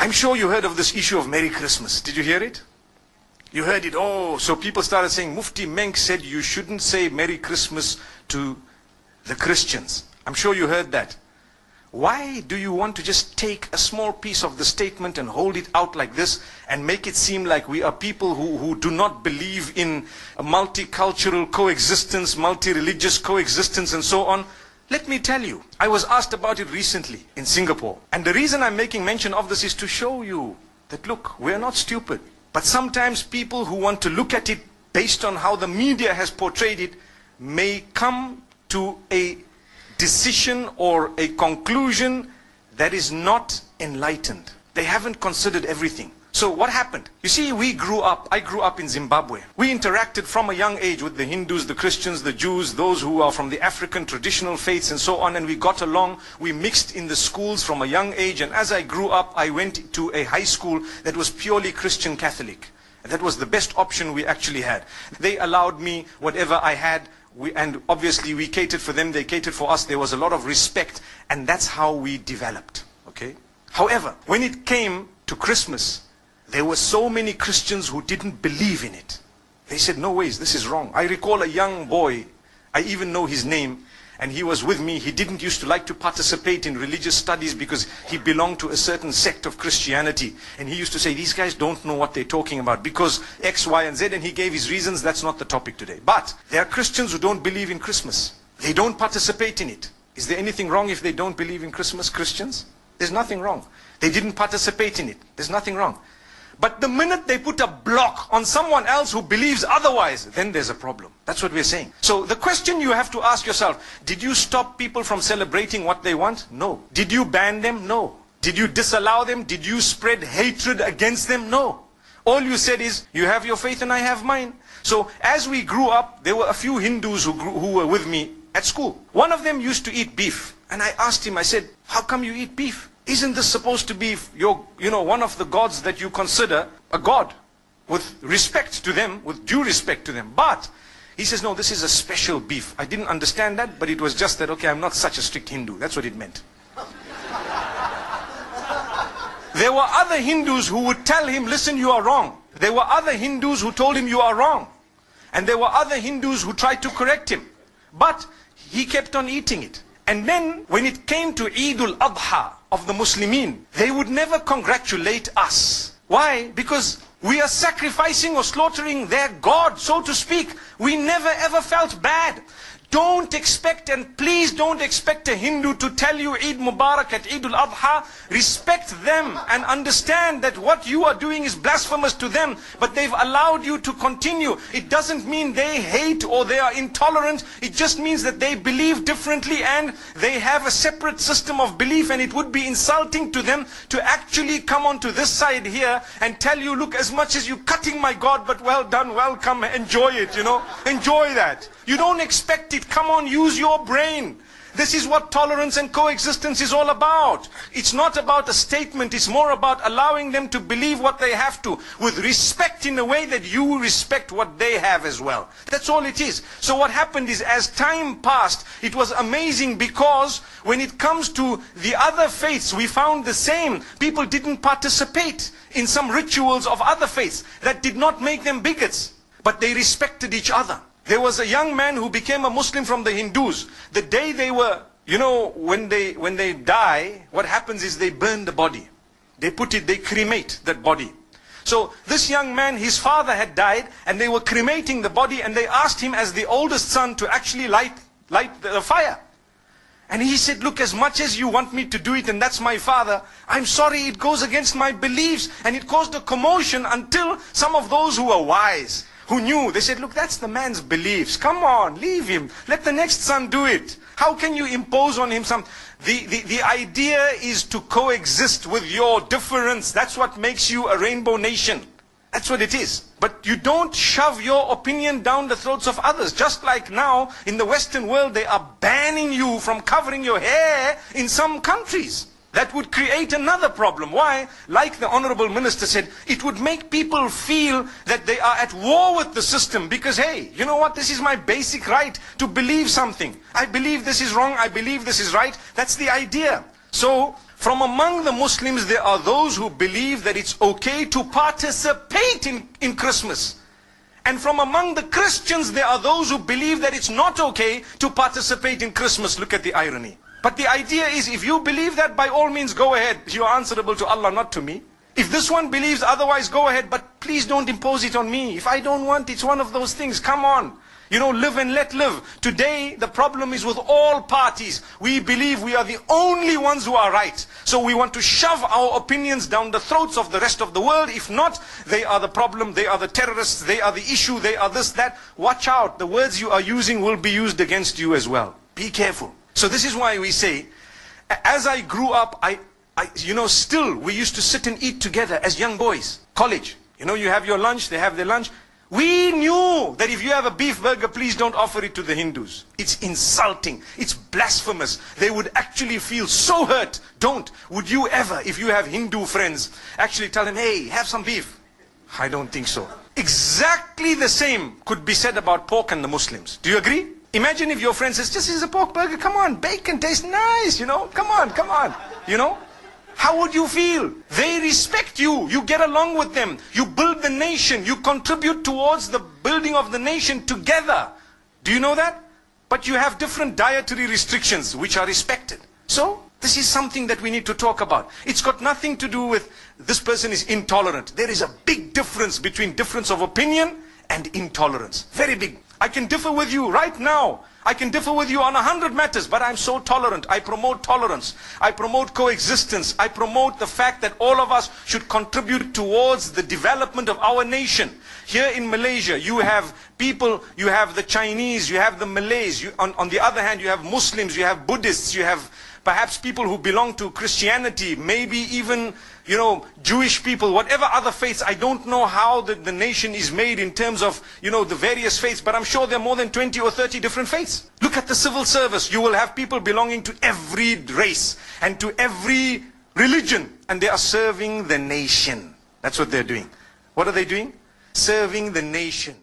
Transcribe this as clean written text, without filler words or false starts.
I'm sure you heard of this issue of Merry Christmas. Did you hear it? You heard it. Oh, so people started saying, Mufti Menk said you shouldn't say Merry Christmas to the Christians. I'm sure you heard that. Why do you want to just take a small piece of the statement and hold it out like this and make it seem like we are people who do not believe in a multicultural coexistence, multi-religious coexistence and so on? Let me tell you, I was asked about it recently in Singapore. And the reason I'm making mention of this is to show you that look, we're not stupid. But sometimes people who want to look at it based on how the media has portrayed it may come to a decision or a conclusion that is not enlightened. They haven't considered everything. So what happened? You see, I grew up in Zimbabwe. We interacted from a young age with the Hindus, the Christians, the Jews, those who are from the African traditional faiths and so on, and we got along. We mixed in the schools from a young age, and as I grew up, I went to a high school that was purely Christian Catholic. That was the best option we actually had. They allowed me whatever I had. And obviously we catered for them, they catered for us. There was a lot of respect, and that's how we developed. Okay. However, when it came to Christmas, there were so many Christians who didn't believe in it. They said, no ways, this is wrong. I recall a young boy, I even know his name, and he was with me. He didn't used to like to participate in religious studies because he belonged to a certain sect of Christianity. And he used to say, these guys don't know what they're talking about because X, Y, and Z, and he gave his reasons. That's not the topic today. But there are Christians who don't believe in Christmas. They don't participate in it. Is there anything wrong if they don't believe in Christmas, Christians? There's nothing wrong. They didn't participate in it. There's nothing wrong. But the minute they put a block on someone else who believes otherwise, then there's a problem. That's what we're saying. So the question you have to ask yourself, did you stop people from celebrating what they want? No. Did you ban them? No. Did you disallow them? Did you spread hatred against them? No. All you said is, you have your faith and I have mine. So as we grew up, there were a few Hindus who were with me at school. One of them used to eat beef. And I asked him, I said, how come you eat beef? Isn't this supposed to be one of the gods that you consider a god? With respect to them, with due respect to them. But he says, no, this is a special beef. I didn't understand that, but it was just that, okay, I'm not such a strict Hindu. That's what it meant. There were other Hindus who would tell him, listen, you are wrong. There were other Hindus who told him you are wrong. And there were other Hindus who tried to correct him. But he kept on eating it. And then when it came to Eid al-Adha of the Muslimin, they would never congratulate us. Why? Because we are sacrificing or slaughtering their God, so to speak. We never ever felt bad. Don't expect, and please don't expect a Hindu to tell you Eid Mubarak at Eid al-Adha. Respect them and understand that what you are doing is blasphemous to them, but they've allowed you to continue. It doesn't mean they hate or they are intolerant. It just means that they believe differently and they have a separate system of belief, and it would be insulting to them to actually come onto this side here and tell you, look, as much as you're cutting my God, but well done, welcome, enjoy it, enjoy that. You don't expect it. Come on, use your brain. This is what tolerance and coexistence is all about. It's not about a statement. It's more about allowing them to believe what they have to, with respect in a way that you respect what they have as well. That's all it is. So what happened is, as time passed, it was amazing, because when it comes to the other faiths, we found the same. People didn't participate in some rituals of other faiths that did not make them bigots, but they respected each other. There was a young man who became a Muslim from the Hindus. The day they were, when they die, what happens is they burn the body. They cremate that body. So this young man, his father had died, and they were cremating the body, and they asked him as the oldest son to actually light the fire. And he said, look, as much as you want me to do it, and that's my father, I'm sorry, it goes against my beliefs. And it caused a commotion until some of those who were wise, who knew, they said, look, that's the man's beliefs. Come on, leave him. Let the next son do it. How can you impose on him some... The idea is to coexist with your difference. That's what makes you a rainbow nation. That's what it is. But you don't shove your opinion down the throats of others. Just like now, in the Western world, they are banning you from covering your hair in some countries. That would create another problem. Why? Like the Honorable Minister said, it would make people feel that they are at war with the system, because hey, you know what, this is my basic right to believe something. I believe this is wrong, I believe this is right. That's the idea. So From among the Muslims, there are those who believe that it's okay to participate in Christmas. And from among the Christians, there are those who believe that it's not okay to participate in Christmas. Look at the irony. But the idea is, if you believe that, by all means go ahead. You are answerable to Allah, not to me. If this one believes otherwise, go ahead, but please don't impose it on me. If I don't want, it's one of those things. Come on. You know, live and let live. Today, the problem is with all parties. We believe we are the only ones who are right. So we want to shove our opinions down the throats of the rest of the world. If not, they are the problem, they are the terrorists, they are the issue, they are this, that. Watch out. The words you are using will be used against you as well. Be careful. So this is why we say, as I grew up, still we used to sit and eat together as young boys. College. You know, you have your lunch, they have their lunch. We knew that if you have a beef burger, please don't offer it to the Hindus. It's insulting. It's blasphemous. They would actually feel so hurt. Don't. Would you ever, if you have Hindu friends, actually tell them, hey, have some beef? I don't think so. Exactly the same could be said about pork and the Muslims. Do you agree? Imagine if your friend says, just is a pork burger, come on, bacon tastes nice, you know, come on, you know. How would you feel? They respect you. You get along with them. You build the nation. You contribute towards the building of the nation together. Do you know that? But you have different dietary restrictions which are respected. So, this is something that we need to talk about. It's got nothing to do with this person is intolerant. There is a big difference between difference of opinion and intolerance. Very big. I can differ with you right now. I can differ with you on 100 matters, but I'm so tolerant. I promote tolerance. I promote coexistence. I promote the fact that all of us should contribute towards the development of our nation. Here in Malaysia, you have people, you have the Chinese, you have the Malays. On the other hand, you have Muslims, you have Buddhists, you have perhaps people who belong to Christianity, maybe even, you know, Jewish people, whatever other faiths. I don't know how the nation is made in terms of, you know, the various faiths, but I'm sure there are more than 20 or 30 different faiths. Look at the civil service. You will have people belonging to every race and to every religion, and they are serving the nation. That's what they're doing. What are they doing? Serving the nation.